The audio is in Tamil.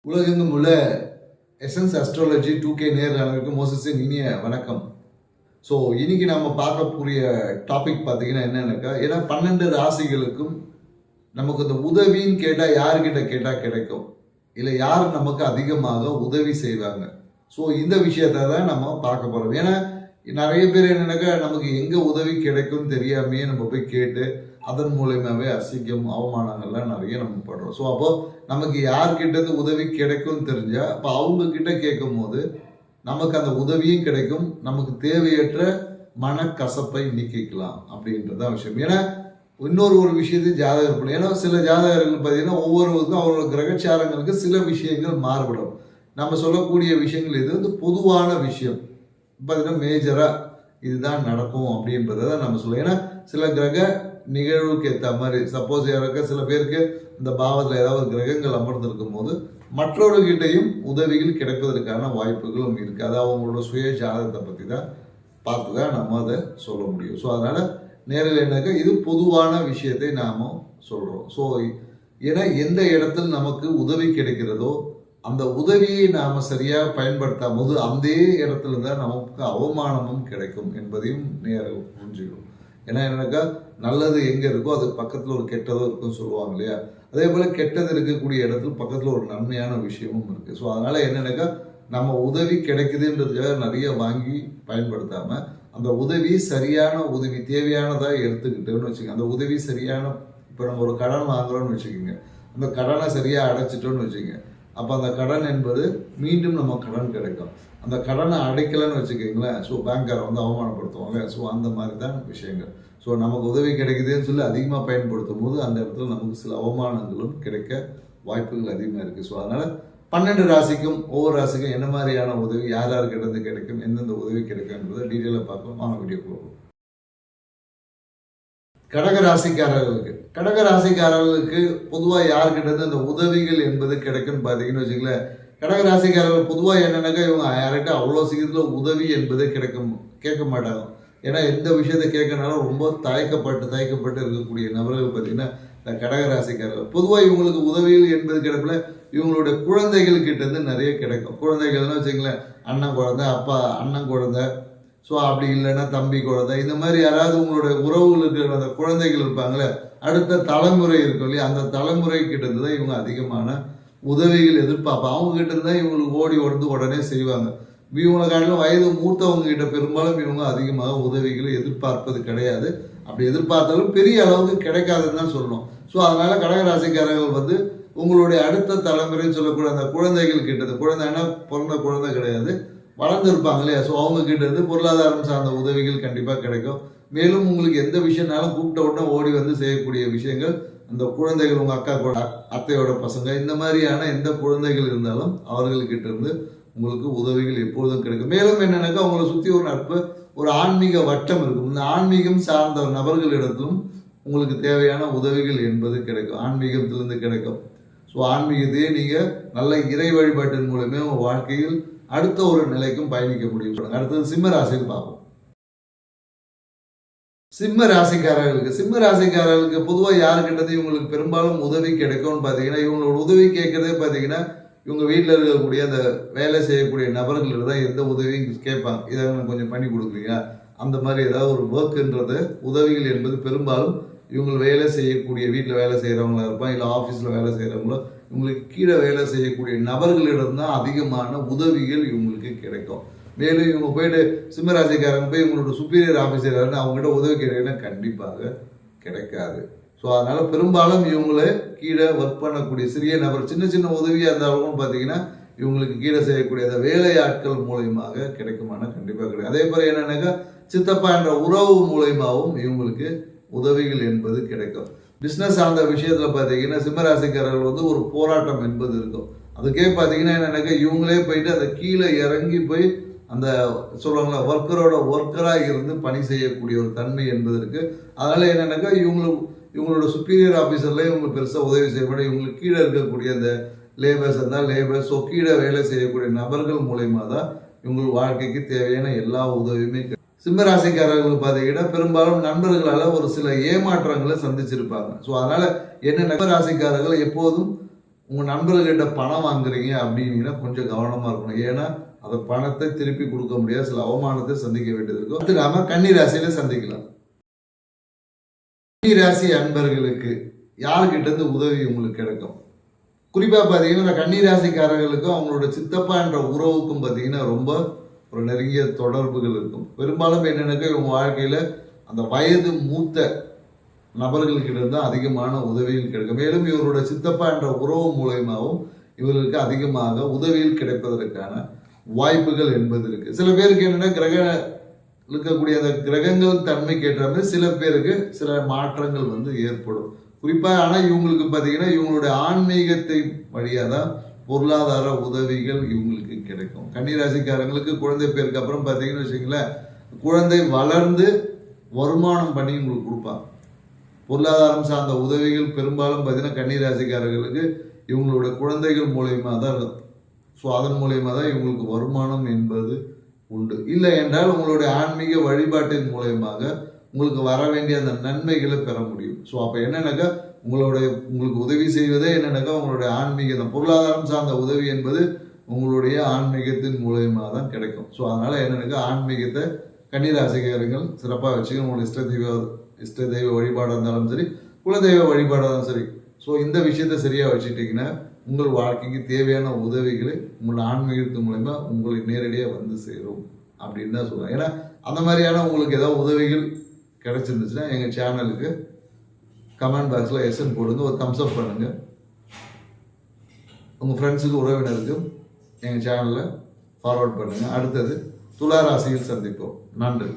உலகெங்கும் உள்ள எசன்ஸ் அஸ்ட்ராலஜி 2K நேர்களுக்கு மோசஸின் இனிய வணக்கம். ஸோ இன்னைக்கு நம்ம பார்க்கக்கூடிய டாபிக் பார்த்தீங்கன்னா என்னன்னாக்கா, ஏன்னா 12 ராசிகளுக்கும் நமக்கு இந்த உதவின்னு கேட்டால் யார்கிட்ட கேட்டால் கிடைக்கும், இல்லை யார் நமக்கு அதிகமாக உதவி செய்வாங்க. ஸோ இந்த விஷயத்த தான் நம்ம பார்க்க போகிறோம். ஏன்னா நிறைய பேர் என்னன்னாக்கா, நமக்கு எங்கே உதவி கிடைக்கும்னு தெரியாமையே நம்ம போய் கேட்டு அதன் மூலயமாவே அசிங்கம் அவமானங்கள்லாம் நிறைய நம்ம படுறோம். ஸோ அப்போ நமக்கு யார்கிட்ட உதவி கிடைக்கும்னு தெரிஞ்சா அப்போ அவங்க கிட்ட கேட்கும் போது நமக்கு அந்த உதவியும் கிடைக்கும், நமக்கு தேவையற்ற மனக்கசப்பை நீக்கிக்கலாம் அப்படின்றதான் விஷயம். ஏன்னா ஒரு விஷயத்தையும் ஜாதகர் பண்ணி, ஏன்னா சில ஜாதகர்கள் பார்த்தீங்கன்னா ஒவ்வொருவருக்கும் அவரோட கிரகச்சாரங்களுக்கு சில விஷயங்கள் மாறுபடும். நம்ம சொல்லக்கூடிய விஷயங்கள் இது வந்து பொதுவான விஷயம் பார்த்தீங்கன்னா மேஜராக இதுதான் நடக்கும் அப்படின்றத நம்ம சொல்லுவோம். ஏன்னா சில கிரக நிகழ்வுக்கு ஏற்ற மாதிரி சப்போஸ் யாராக்க சில பேருக்கு இந்த பாவத்தில் ஏதாவது கிரகங்கள் அமர்ந்திருக்கும் போது மற்றவர்கிட்டையும் உதவிகள் கிடைப்பதற்கான வாய்ப்புகளும் இருக்குது. அது அவங்களோட சுய ஜாதகத்தை பற்றி தான் பார்த்து தான் நம்ம அதை சொல்ல முடியும். ஸோ அதனால் நேரில் என்னக்கா இது பொதுவான விஷயத்தை நாம் சொல்கிறோம். ஸோ ஏன்னா எந்த இடத்துல நமக்கு உதவி கிடைக்கிறதோ அந்த உதவியை நாம் சரியாக பயன்படுத்தாம போது அந்த இடத்துல தான் நமக்கு அவமானமும் கிடைக்கும் என்பதையும் நேரில் புரிஞ்சுக்கணும். ஏன்னா என்னக்கா, நல்லது எங்கே இருக்கோ அது பக்கத்தில் ஒரு கெட்டதோ இருக்குன்னு சொல்லுவாங்க இல்லையா, அதே போல் கெட்டது இருக்கக்கூடிய இடத்துல பக்கத்தில் ஒரு நன்மையான விஷயமும் இருக்குது. ஸோ அதனால் என்னென்னாக்கா, நம்ம உதவி கிடைக்குதுன்றதுக்காக நிறைய வாங்கி பயன்படுத்தாமல் அந்த உதவி சரியான உதவி தேவையானதாக எடுத்துக்கிட்டோன்னு வச்சுக்கோங்க. அந்த உதவி சரியான, இப்போ நம்ம ஒரு கடன் வாங்குறோன்னு வச்சுக்கோங்க, அந்த கடனை சரியாக அடைச்சிட்டோன்னு வச்சுக்கோங்க, அப்போ அந்த கடன் என்பது மீண்டும் நம்ம கடன் கிடைக்கும். அந்த கடனை அடைக்கலைன்னு வச்சுக்கிங்களேன், ஸோ பேங்க்காரை வந்து அவமானப்படுத்துவாங்க. ஸோ அந்த மாதிரி தான் விஷயங்கள். ஸோ நமக்கு உதவி கிடைக்குதுன்னு சொல்லி அதிகமாக பயன்படுத்தும் போது அந்த இடத்துல நமக்கு சில அவமானங்களும் கிடைக்க வாய்ப்புகள் அதிகமாக இருக்குது. ஸோ அதனால் 12 ராசிக்கும் ஒவ்வொரு ராசிக்கும் என்ன மாதிரியான உதவி யார் யாருக்கிட்ட கிடைக்கும், எந்தெந்த உதவி கிடைக்கும்ன்றதை டீட்டெயிலாக பார்க்கலாம். வாங்க வீடியோ போகலாம். கடகராசிக்காரர்களுக்கு பொதுவாக யார்கிட்ட அந்த உதவிகள் என்பது கிடைக்கும்னு பார்த்தீங்கன்னு வச்சுங்களேன். கடகராசிக்காரர்கள் பொதுவாக என்னன்னாக்கா, இவங்க யார்கிட்ட அவ்வளோ சீக்கிரத்தில் உதவி என்பது கேட்க மாட்டாங்க. ஏன்னா எந்த விஷயத்தை கேட்கனாலும் ரொம்ப தயக்கப்பட்டு இருக்கக்கூடிய நபர்கள் பார்த்தீங்கன்னா இந்த கடகராசிக்காரர்கள். பொதுவாக இவங்களுக்கு உதவிகள் என்பது கிடைக்கல, இவங்களுடைய குழந்தைகள் கிட்டேருந்து நிறைய கிடைக்கும். குழந்தைகள்னு வச்சுங்களேன், அண்ணன் குழந்தை, அப்பா அண்ணன் குழந்தை, ஸோ அப்படி இல்லைன்னா தம்பி குழந்தை, இந்த மாதிரி யாராவது உங்களுடைய உறவுகள் இருக்கிற அந்த குழந்தைகள் இருப்பாங்களே, அடுத்த தலைமுறை இருக்கும் இல்லையா, அந்த தலைமுறை கிட்டேருந்து தான் இவங்க அதிகமான உதவிகள் எதிர்பார்ப்பாங்க. அவங்க கிட்ட இருந்தால் இவங்களுக்கு ஓடி உடனே செய்வாங்க. இவங்களை காட்டிலும் வயது மூத்தவங்க கிட்ட பெரும்பாலும் இவங்க அதிகமாக உதவிகளை எதிர்பார்ப்பது கிடையாது. அப்படி எதிர்பார்த்தாலும் பெரிய அளவுக்கு கிடைக்காதுன்னு தான் சொல்லணும். ஸோ அதனால கடகராசிக்காரர்கள் வந்து உங்களுடைய அடுத்த தலைமுறைன்னு சொல்லக்கூடிய அந்த குழந்தைகள் கிட்டது, குழந்தைன்னா பிறந்த குழந்தை கிடையாது, வளர்ந்துருப்பாங்க இல்லையா, ஸோ அவங்க கிட்ட இருந்து பொருளாதாரம் சார்ந்த உதவிகள் கண்டிப்பாக கிடைக்கும். மேலும் உங்களுக்கு எந்த விஷயம்னாலும் கூப்பிட்ட உடனே ஓடி வந்து செய்யக்கூடிய விஷயங்கள் அந்த குழந்தைகள், உங்கள் அக்கா கூட அத்தையோட பசங்க, இந்த மாதிரியான எந்த குழந்தைகள் இருந்தாலும் அவர்கள்கிட்ட இருந்து உங்களுக்கு உதவிகள் எப்பொழுதும் கிடைக்கும். மேலும் என்னன்னாக்கா, உங்களை சுற்றி ஒரு நட்பு, ஒரு ஆன்மீக வட்டம் இருக்கும். இந்த ஆன்மீகம் சார்ந்த நபர்களிடத்திலும் உங்களுக்கு தேவையான உதவிகள் என்பது கிடைக்கும், ஆன்மீகத்திலிருந்து கிடைக்கும். ஸோ ஆன்மீகத்தையே நீங்கள் நல்ல இறை வழிபாட்டின் மூலமே உங்கள் வாழ்க்கையில் அடுத்த ஒரு நிலைக்கும் பயணிக்க முடியும். அடுத்தது சிம்ம ராசியில் பார்ப்போம். சிம்ம ராசிக்காரர்களுக்கு பொதுவாக யாருக்கிட்டது இவங்களுக்கு பெரும்பாலும் உதவி கிடைக்கும்னு பார்த்தீங்கன்னா, இவங்களோட உதவி கேட்கறதே பார்த்தீங்கன்னா இவங்க வீட்டில் இருக்கக்கூடிய அந்த வேலை செய்யக்கூடிய நபர்கள் தான் எந்த உதவியும் கேட்பாங்க. இதை கொஞ்சம் பண்ணி கொடுக்குறீங்களா, அந்த மாதிரி ஏதாவது ஒரு ஒர்க்குன்றது உதவிகள் என்பது பெரும்பாலும் இவங்க வேலை செய்யக்கூடிய வீட்டில் வேலை செய்கிறவங்களா இருப்பாங்க, இல்லை ஆஃபீஸில் வேலை செய்கிறவங்களோ இவங்களுக்கு கீழே வேலை செய்யக்கூடிய நபர்களிடம் தான் அதிகமான உதவிகள் இவங்களுக்கு கிடைக்கும். மேலும் இவங்க போயிட்டு சிம்மராசிக்காரங்க போய் இவங்களோட சுப்பீரியர் ஆஃபீஸர் அவங்ககிட்ட உதவி கிடைக்குன்னா கண்டிப்பாக கிடைக்காது. ஸோ அதனால் பெரும்பாலும் இவங்களே கீழே ஒர்க் பண்ணக்கூடிய சிறிய நபர், சின்ன உதவியாக இருந்தாலும் பார்த்தீங்கன்னா இவங்களுக்கு கீழே செய்யக்கூடிய அந்த வேலையாட்கள் மூலயமாக கிடைக்குமானா கண்டிப்பாக கிடைக்கும். அதே போல் என்னன்னாக்கா, சித்தப்பா என்ற உறவு மூலயமாவும் இவங்களுக்கு உதவிகள் என்பது கிடைக்கும். பிஸ்னஸ் சார்ந்த விஷயத்தில் பார்த்தீங்கன்னா சிம்மராசிக்காரர்கள் வந்து ஒரு போராட்டம் என்பது இருக்கும். அதுக்கே பார்த்தீங்கன்னா என்னன்னாக்கா, இவங்களே போயிட்டு அதை கீழே இறங்கி போய் அந்த சொல்லுவாங்களா ஒர்க்கராக இருந்து பணி செய்யக்கூடிய ஒரு தன்மை என்பது இருக்குது. அதனால் என்னன்னாக்கா, இவங்களோட சுப்பீரியர் ஆஃபீஸர்லேயே இவங்களுக்கு பெருசாக உதவி செய்யப்படும். இவங்களுக்கு கீழே இருக்கக்கூடிய அந்த லேபர்ஸ் இருந்தால் லேபர்ஸ், ஸோ கீழே வேலை செய்யக்கூடிய நபர்கள் மூலயமா தான் இவங்களுக்கு வாழ்க்கைக்கு தேவையான எல்லா உதவியுமே. சிம்மராசிக்காரர்கள் பார்த்தீங்கன்னா பெரும்பாலும் நண்பர்களால் ஒரு சில ஏமாற்றங்களை சந்திச்சிருப்பாங்க. ஸோ அதனால் என்ன, ராசிக்காரர்கள் எப்போதும் உங்கள் நண்பர்கிட்ட பணம் வாங்குறீங்க அப்படின்னீங்கன்னா கொஞ்சம் கவனமாக இருக்கணும். ஏன்னா அந்த பணத்தை திருப்பி கொடுக்க முடியாது, சில அவமானத்தை சந்திக்க வேண்டியது இருக்கும். அது இல்லாமல் கன்னி ராசியில சந்திக்கலாம். கன்னி ராசி அன்பர்களுக்கு யார்கிட்ட இருந்து உதவி உங்களுக்கு கிடைக்கும்? குறிப்பாக பார்த்தீங்கன்னா இந்த கன்னி ராசிக்காரர்களுக்கும் அவங்களோட சித்தப்பா என்ற உறவுக்கும் பார்த்தீங்கன்னா ரொம்ப ஒரு நெருங்கிய தொடர்புகள் இருக்கும். பெரும்பாலும் என்னென்னாக்கா இவங்க வாழ்க்கையில் அந்த வயது மூத்த நபர்களுக்கிட்ட இருந்து அதிகமான உதவிகள் கிடைக்கும். மேலும் இவரோட சித்தப்பா என்ற உறவு மூலயமாவும் இவர்களுக்கு அதிகமாக உதவிகள் கிடைப்பதற்கான வாய்ப்புகள் என்பது இருக்கு. சில பேருக்கு என்னன்னா இருக்கக்கூடிய அந்த கிரகங்கள் தன்மைக்கு ஏற்ற மாதிரி சில பேருக்கு சில மாற்றங்கள் வந்து ஏற்படும். குறிப்பாக ஆனால் இவங்களுக்கு பார்த்தீங்கன்னா இவங்களுடைய ஆன்மீகத்தை வழியாக தான் பொருளாதார உதவிகள் இவங்களுக்கு கிடைக்கும். கன்னிராசிக்காரங்களுக்கு குழந்தை பேருக்கு அப்புறம் பார்த்தீங்கன்னு வச்சுங்களேன், குழந்தை வளர்ந்து வருமானம் பண்ணி உங்களுக்கு கொடுப்பாங்க. பொருளாதாரம் சார்ந்த உதவிகள் பெரும்பாலும் பார்த்தீங்கன்னா கன்னிராசிக்காரர்களுக்கு இவங்களோட குழந்தைகள் மூலயமா தான் இருக்கும். ஸோ அதன் மூலயமா தான் இவங்களுக்கு வருமானம் என்பது உண்டு. இல்லை என்றால் உங்களுடைய ஆன்மீக வழிபாட்டின் மூலயமாக உங்களுக்கு வர வேண்டிய அந்த நன்மைகளை பெற முடியும். ஸோ அப்போ என்னன்னாக்கா உங்களுக்கு உதவி செய்வதே என்னன்னாக்கா உங்களுடைய ஆன்மீக அந்த பொருளாதாரம் சார்ந்த உதவி என்பது உங்களுடைய ஆன்மீகத்தின் மூலயமா தான் கிடைக்கும். ஸோ அதனால் என்னன்னாக்கா ஆன்மீகத்தை கன்னிராசிக்காரர்கள் சிறப்பாக வச்சுக்கணும். உங்களோட இஷ்ட தெய்வ வழிபாடாக இருந்தாலும் சரி, குலதெய்வ வழிபாடாக இருந்தாலும் சரி. ஸோ இந்த விஷயத்தை சரியாக வச்சுக்கிட்டிங்கன்னா உங்கள் வாழ்க்கைக்கு தேவையான உதவிகளை உங்களோட ஆன்மீகத்தின் மூலயமா உங்களுக்கு நேரடியாக வந்து சேரும் அப்படின்னு தான் சொல்லுவேன். ஏன்னா அந்த மாதிரியான உங்களுக்கு ஏதாவது உதவிகள் கிடைச்சிருந்துச்சுன்னா எங்கள் சேனலுக்கு கமெண்ட் பாக்ஸில் எஸ்என் போடுங்க, ஒரு தம்ஸ்அப் பண்ணுங்கள். உங்கள் ஃப்ரெண்ட்ஸுக்கு உறவினருக்கும் எங்கள் சேனலில் ஃபார்வர்ட் பண்ணுங்கள். அடுத்தது துலா ராசியில் சந்திப்போம். நன்றி.